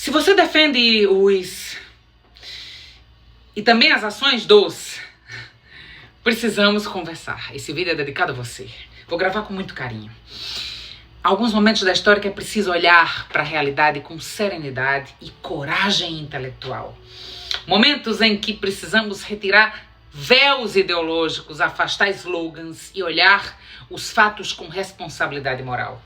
Se você defende os e também as ações dos, precisamos conversar. Esse vídeo é dedicado a você. Vou gravar com muito carinho. Alguns momentos da história que é preciso olhar para a realidade com serenidade e coragem intelectual. Momentos em que precisamos retirar véus ideológicos, afastar slogans e olhar os fatos com responsabilidade moral.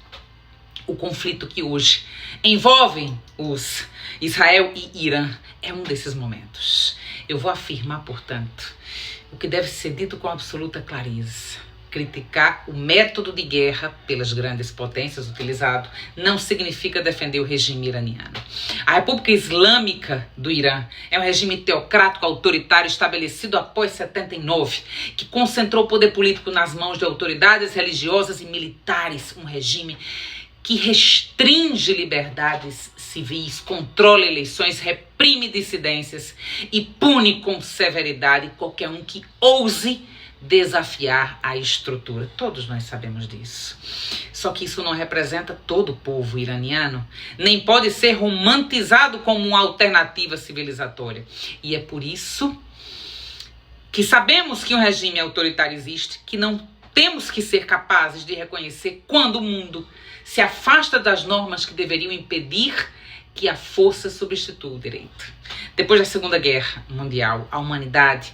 O conflito que hoje envolve os Israel e Irã é um desses momentos. Eu vou afirmar, portanto, o que deve ser dito com absoluta clareza. Criticar o método de guerra pelas grandes potências utilizado não significa defender o regime iraniano. A República Islâmica do Irã é um regime teocrático autoritário estabelecido após 79, que concentrou o poder político nas mãos de autoridades religiosas e militares, um regime que restringe liberdades civis, controla eleições, reprime dissidências e pune com severidade qualquer um que ouse desafiar a estrutura. Todos nós sabemos disso. Só que isso não representa todo o povo iraniano, nem pode ser romantizado como uma alternativa civilizatória. E é por isso que sabemos que um regime autoritário existe, que não temos que ser capazes de reconhecer quando o mundo se afasta das normas que deveriam impedir que a força substitua o direito. Depois da Segunda Guerra Mundial, a humanidade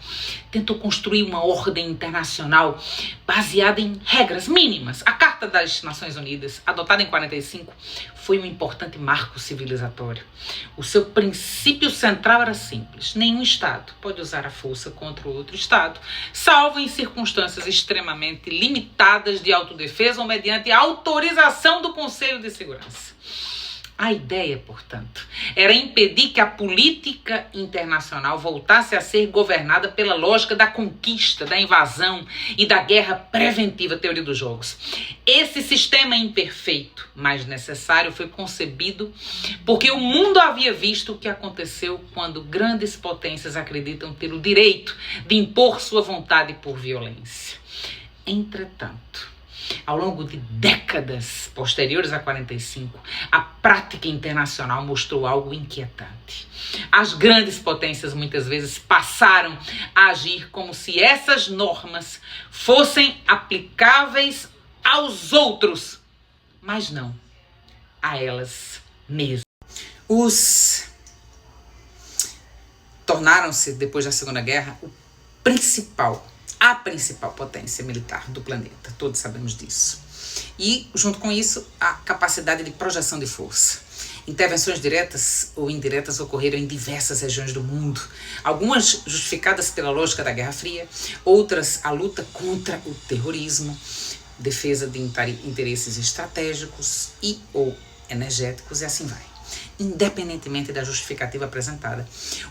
tentou construir uma ordem internacional baseada em regras mínimas. A Carta das Nações Unidas, adotada em 45, foi um importante marco civilizatório. O seu princípio central era simples: nenhum Estado pode usar a força contra outro Estado, salvo em circunstâncias extremamente limitadas de autodefesa ou mediante autorização do Conselho de Segurança. A ideia, portanto, era impedir que a política internacional voltasse a ser governada pela lógica da conquista, da invasão e da guerra preventiva, teoria dos jogos. Esse sistema imperfeito, mas necessário, foi concebido porque o mundo havia visto o que aconteceu quando grandes potências acreditam ter o direito de impor sua vontade por violência. Entretanto, ao longo de décadas posteriores a 45, a prática internacional mostrou algo inquietante. As grandes potências muitas vezes passaram a agir como se essas normas fossem aplicáveis aos outros, mas não a elas mesmas. Os tornaram-se, depois da Segunda Guerra, a principal potência militar do planeta. Todos sabemos disso. E, junto com isso, a capacidade de projeção de força. Intervenções diretas ou indiretas ocorreram em diversas regiões do mundo. Algumas justificadas pela lógica da Guerra Fria, outras a luta contra o terrorismo, defesa de interesses estratégicos e ou energéticos, e assim vai. Independentemente da justificativa apresentada,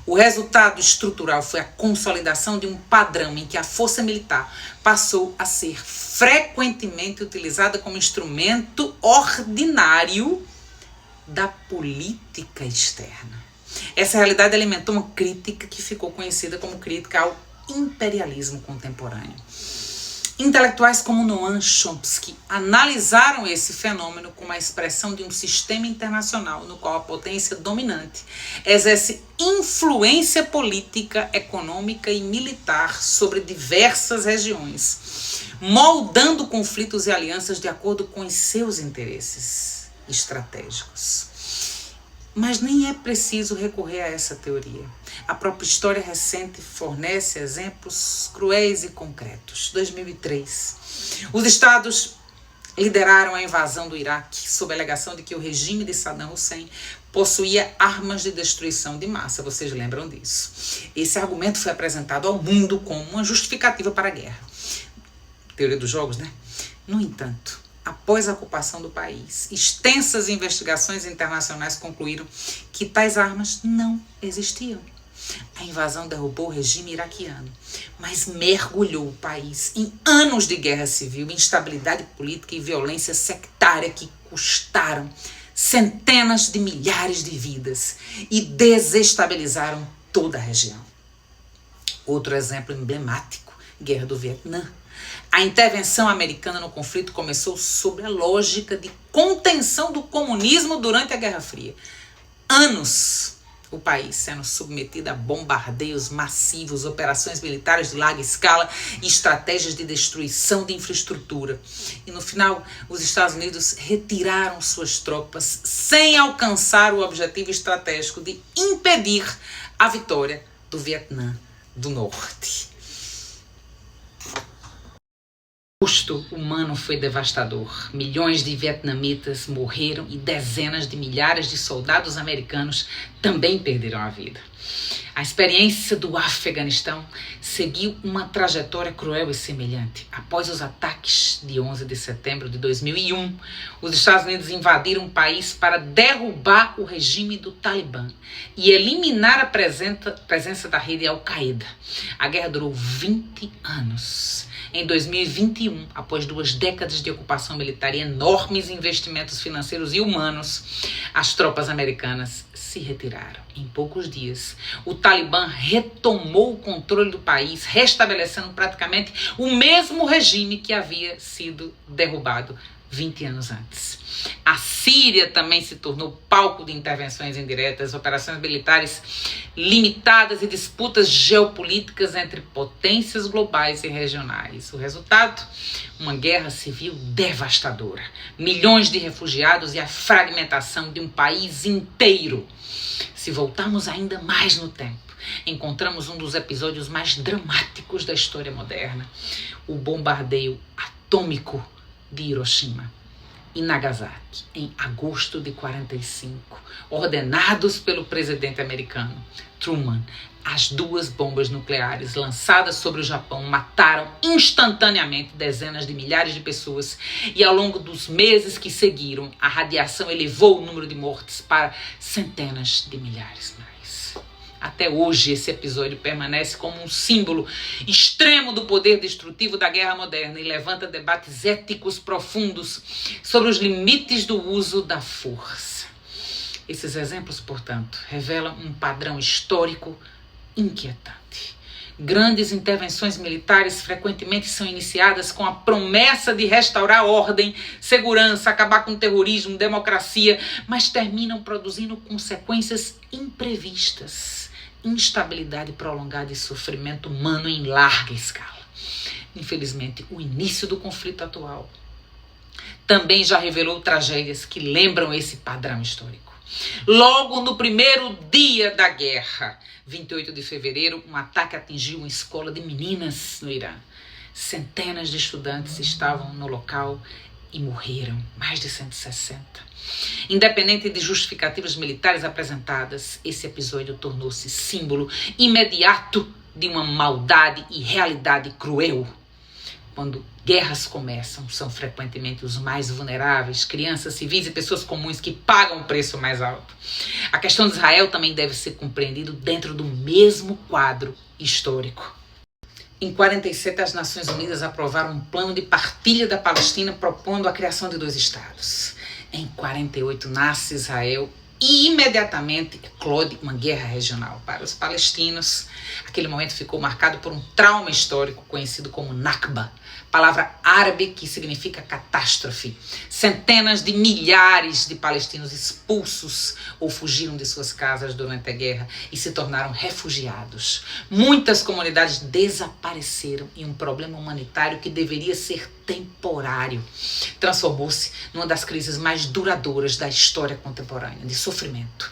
o resultado estrutural foi a consolidação de um padrão em que a força militar passou a ser frequentemente utilizada como instrumento ordinário da política externa. Essa realidade alimentou uma crítica que ficou conhecida como crítica ao imperialismo contemporâneo. Intelectuais como Noam Chomsky analisaram esse fenômeno como a expressão de um sistema internacional no qual a potência dominante exerce influência política, econômica e militar sobre diversas regiões, moldando conflitos e alianças de acordo com os seus interesses estratégicos. Mas nem é preciso recorrer a essa teoria. A própria história recente fornece exemplos cruéis e concretos. 2003. Os Estados lideraram a invasão do Iraque sob a alegação de que o regime de Saddam Hussein possuía armas de destruição de massa. Vocês lembram disso? Esse argumento foi apresentado ao mundo como uma justificativa para a guerra. Teoria dos jogos, né? No entanto, após a ocupação do país, extensas investigações internacionais concluíram que tais armas não existiam. A invasão derrubou o regime iraquiano, mas mergulhou o país em anos de guerra civil, instabilidade política e violência sectária que custaram centenas de milhares de vidas e desestabilizaram toda a região. Outro exemplo emblemático, Guerra do Vietnã. A intervenção americana no conflito começou sob a lógica de contenção do comunismo durante a Guerra Fria. anos o país sendo submetido a bombardeios massivos, operações militares de larga escala e estratégias de destruição de infraestrutura. E no final, os Estados Unidos retiraram suas tropas sem alcançar o objetivo estratégico de impedir a vitória do Vietnã do Norte. O custo humano foi devastador. Milhões de vietnamitas morreram e dezenas de milhares de soldados americanos também perderam a vida. A experiência do Afeganistão seguiu uma trajetória cruel e semelhante. Após os ataques de 11 de setembro de 2001, os Estados Unidos invadiram o país para derrubar o regime do Talibã e eliminar a presença da rede Al-Qaeda. A guerra durou 20 anos. Em 2021, após 2 décadas de ocupação militar e enormes investimentos financeiros e humanos, as tropas americanas se retiraram. Em poucos dias, o Talibã retomou o controle do país, restabelecendo praticamente o mesmo regime que havia sido derrubado 20 anos antes. A Síria também se tornou palco de intervenções indiretas, operações militares limitadas e disputas geopolíticas entre potências globais e regionais. O resultado? Uma guerra civil devastadora, milhões de refugiados e a fragmentação de um país inteiro. Se voltarmos ainda mais no tempo, encontramos um dos episódios mais dramáticos da história moderna: o bombardeio atômico de Hiroshima e Nagasaki, em agosto de 45, ordenados pelo presidente americano Truman. As 2 bombas nucleares lançadas sobre o Japão mataram instantaneamente dezenas de milhares de pessoas e ao longo dos meses que seguiram, a radiação elevou o número de mortes para centenas de milhares mais. Até hoje, esse episódio permanece como um símbolo extremo do poder destrutivo da guerra moderna e levanta debates éticos profundos sobre os limites do uso da força. Esses exemplos, portanto, revelam um padrão histórico inquietante. Grandes intervenções militares frequentemente são iniciadas com a promessa de restaurar ordem, segurança, acabar com o terrorismo, democracia, mas terminam produzindo consequências imprevistas, instabilidade prolongada e sofrimento humano em larga escala. Infelizmente, o início do conflito atual também já revelou tragédias que lembram esse padrão histórico. Logo no primeiro dia da guerra, 28 de fevereiro, um ataque atingiu uma escola de meninas no Irã. Centenas de estudantes estavam no local e morreram, mais de 160. Independente de justificativas militares apresentadas, esse episódio tornou-se símbolo imediato de uma maldade e realidade cruel. Quando guerras começam, são frequentemente os mais vulneráveis, crianças, civis e pessoas comuns que pagam o preço mais alto. A questão de Israel também deve ser compreendido dentro do mesmo quadro histórico. Em 47, as Nações Unidas aprovaram um plano de partilha da Palestina propondo a criação de 2 estados. Em 48, nasce Israel e imediatamente eclode uma guerra regional. Para os palestinos, aquele momento ficou marcado por um trauma histórico conhecido como Nakba, palavra árabe que significa catástrofe. Centenas de milhares de palestinos expulsos ou fugiram de suas casas durante a guerra e se tornaram refugiados. Muitas comunidades desapareceram e um problema humanitário que deveria ser temporário transformou-se numa das crises mais duradouras da história contemporânea, de sofrimento.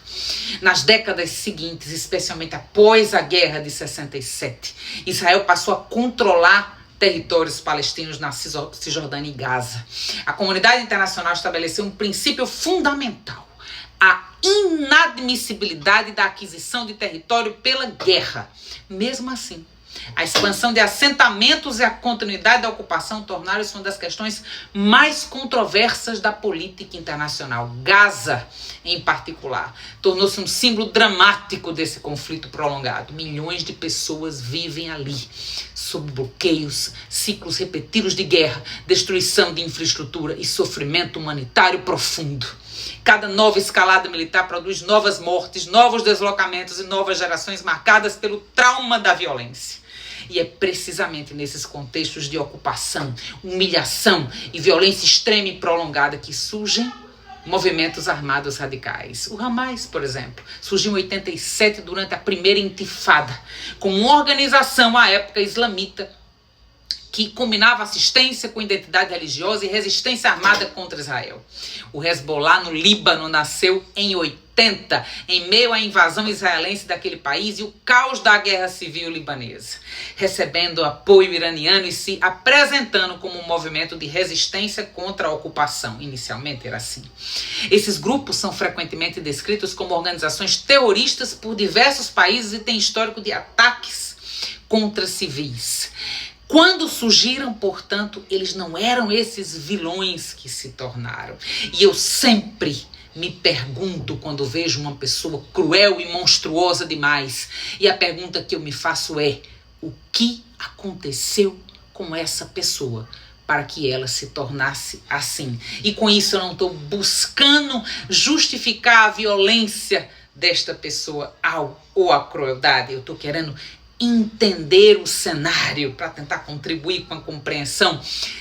Nas décadas seguintes, especialmente após a guerra de 67, Israel passou a controlar territórios palestinos na Cisjordânia e Gaza. A comunidade internacional estabeleceu um princípio fundamental: a inadmissibilidade da aquisição de território pela guerra. Mesmo assim, a expansão de assentamentos e a continuidade da ocupação tornaram-se uma das questões mais controversas da política internacional. Gaza, em particular, tornou-se um símbolo dramático desse conflito prolongado. Milhões de pessoas vivem ali, sob bloqueios, ciclos repetidos de guerra, destruição de infraestrutura e sofrimento humanitário profundo. Cada nova escalada militar produz novas mortes, novos deslocamentos e novas gerações marcadas pelo trauma da violência. E é precisamente nesses contextos de ocupação, humilhação e violência extrema e prolongada que surgem movimentos armados radicais. O Hamas, por exemplo, surgiu em 87 durante a primeira intifada, como uma organização à época islamita que combinava assistência com identidade religiosa e resistência armada contra Israel. O Hezbollah no Líbano nasceu em 80, em meio à invasão israelense daquele país e o caos da guerra civil libanesa, recebendo apoio iraniano e se apresentando como um movimento de resistência contra a ocupação. Inicialmente era assim. Esses grupos são frequentemente descritos como organizações terroristas por diversos países e têm histórico de ataques contra civis. Quando surgiram, portanto, eles não eram esses vilões que se tornaram. E eu sempre me pergunto quando vejo uma pessoa cruel e monstruosa demais. E a pergunta que eu me faço é: o que aconteceu com essa pessoa para que ela se tornasse assim? E com isso eu não estou buscando justificar a violência desta pessoa ou a crueldade. Eu estou querendo entender o cenário para tentar contribuir com a compreensão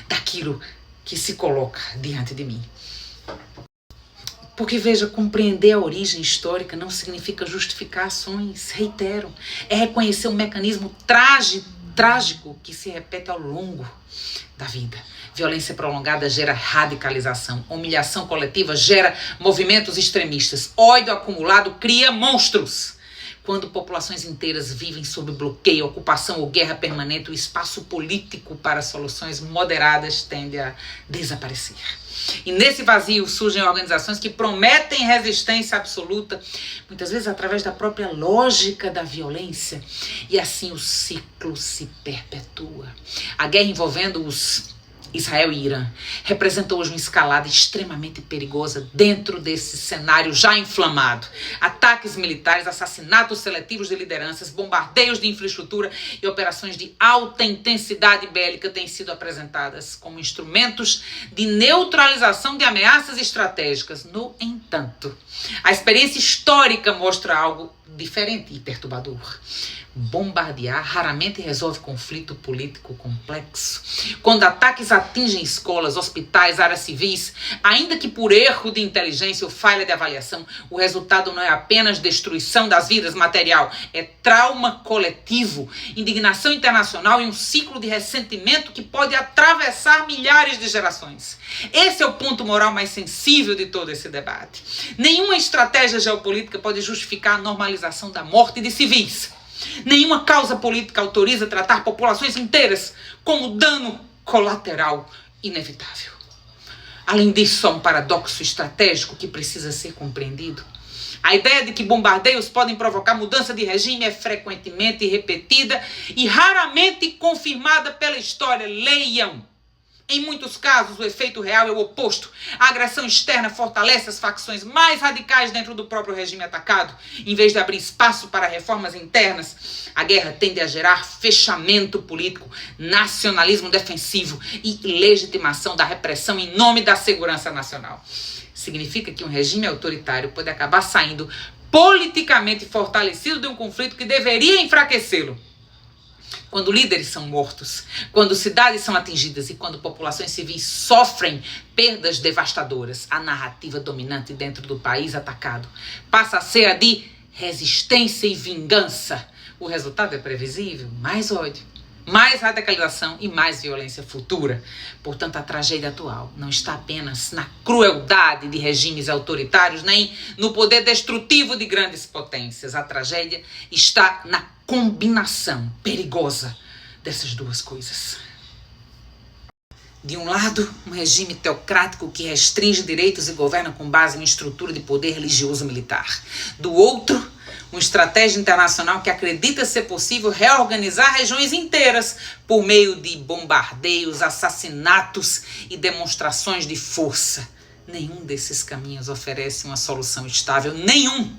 daquilo que se coloca diante de mim. Porque, veja, compreender a origem histórica não significa justificar ações, reitero. É reconhecer um mecanismo trágico que se repete ao longo da vida. Violência prolongada gera radicalização. Humilhação coletiva gera movimentos extremistas. Ódio acumulado cria monstros. Quando populações inteiras vivem sob bloqueio, ocupação ou guerra permanente, o espaço político para soluções moderadas tende a desaparecer. E nesse vazio surgem organizações que prometem resistência absoluta, muitas vezes através da própria lógica da violência. E assim o ciclo se perpetua. A guerra envolvendo Israel e Irã representa hoje uma escalada extremamente perigosa dentro desse cenário já inflamado. Ataques militares, assassinatos seletivos de lideranças, bombardeios de infraestrutura e operações de alta intensidade bélica têm sido apresentadas como instrumentos de neutralização de ameaças estratégicas. No entanto, a experiência histórica mostra algo diferente e perturbador. Bombardear raramente resolve conflito político complexo. Quando ataques atingem escolas, hospitais, áreas civis, ainda que por erro de inteligência ou falha de avaliação, o resultado não é apenas destruição das vidas material, é trauma coletivo, indignação internacional e um ciclo de ressentimento que pode atravessar milhares de gerações. Esse é o ponto moral mais sensível de todo esse debate. Nenhuma estratégia geopolítica pode justificar a normalização da morte de civis. Nenhuma causa política autoriza tratar populações inteiras como dano colateral inevitável. Além disso, há um paradoxo estratégico que precisa ser compreendido. A ideia de que bombardeios podem provocar mudança de regime é frequentemente repetida e raramente confirmada pela história. Leiam. Em muitos casos, o efeito real é o oposto. A agressão externa fortalece as facções mais radicais dentro do próprio regime atacado. Em vez de abrir espaço para reformas internas, a guerra tende a gerar fechamento político, nacionalismo defensivo e legitimação da repressão em nome da segurança nacional. Significa que um regime autoritário pode acabar saindo politicamente fortalecido de um conflito que deveria enfraquecê-lo. Quando líderes são mortos, quando cidades são atingidas e quando populações civis sofrem perdas devastadoras, a narrativa dominante dentro do país atacado passa a ser a de resistência e vingança. O resultado é previsível: mais ódio, mais radicalização e mais violência futura. Portanto, a tragédia atual não está apenas na crueldade de regimes autoritários, nem no poder destrutivo de grandes potências. A tragédia está na combinação perigosa dessas duas coisas. De um lado, um regime teocrático que restringe direitos e governa com base em uma estrutura de poder religioso militar. Do outro, uma estratégia internacional que acredita ser possível reorganizar regiões inteiras por meio de bombardeios, assassinatos e demonstrações de força. Nenhum desses caminhos oferece uma solução estável, nenhum.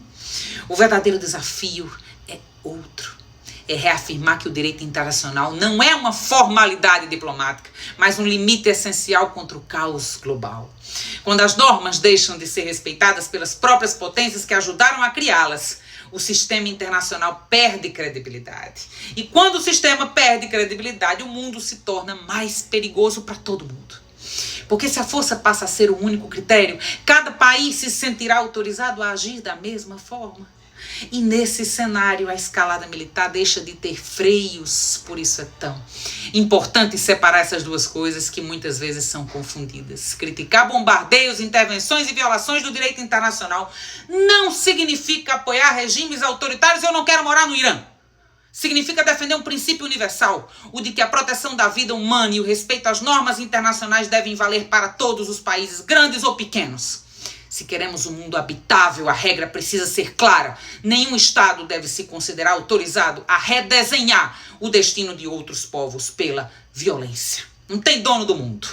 O verdadeiro desafio é outro. É reafirmar que o direito internacional não é uma formalidade diplomática, mas um limite essencial contra o caos global. Quando as normas deixam de ser respeitadas pelas próprias potências que ajudaram a criá-las, o sistema internacional perde credibilidade. E quando o sistema perde credibilidade, o mundo se torna mais perigoso para todo mundo. Porque se a força passa a ser o único critério, cada país se sentirá autorizado a agir da mesma forma. E nesse cenário, a escalada militar deixa de ter freios. Por isso é tão importante separar essas duas coisas que muitas vezes são confundidas. Criticar bombardeios, intervenções e violações do direito internacional não significa apoiar regimes autoritários. Eu não quero morar no Irã. Significa defender um princípio universal, o de que a proteção da vida humana e o respeito às normas internacionais devem valer para todos os países, grandes ou pequenos. Se queremos um mundo habitável, a regra precisa ser clara. Nenhum Estado deve se considerar autorizado a redesenhar o destino de outros povos pela violência. Não tem dono do mundo.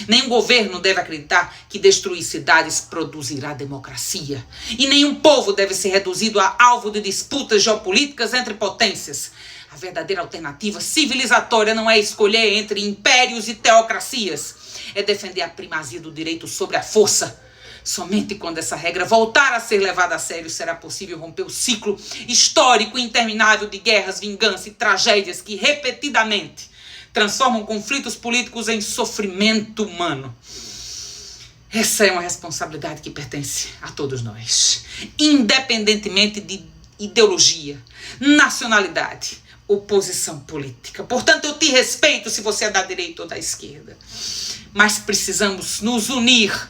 Nenhum governo deve acreditar que destruir cidades produzirá democracia. E nenhum povo deve ser reduzido a alvo de disputas geopolíticas entre potências. A verdadeira alternativa civilizatória não é escolher entre impérios e teocracias. É defender a primazia do direito sobre a força. Somente quando essa regra voltar a ser levada a sério será possível romper o ciclo histórico e interminável de guerras, vingança e tragédias que repetidamente transformam conflitos políticos em sofrimento humano. Essa é uma responsabilidade que pertence a todos nós, independentemente de ideologia, nacionalidade ou posição política. Portanto, eu te respeito se você é da direita ou da esquerda, mas precisamos nos unir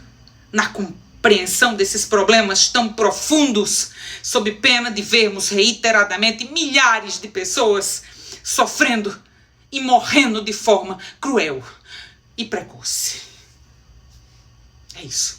na compreensão desses problemas tão profundos, sob pena de vermos reiteradamente milhares de pessoas sofrendo e morrendo de forma cruel e precoce. É isso.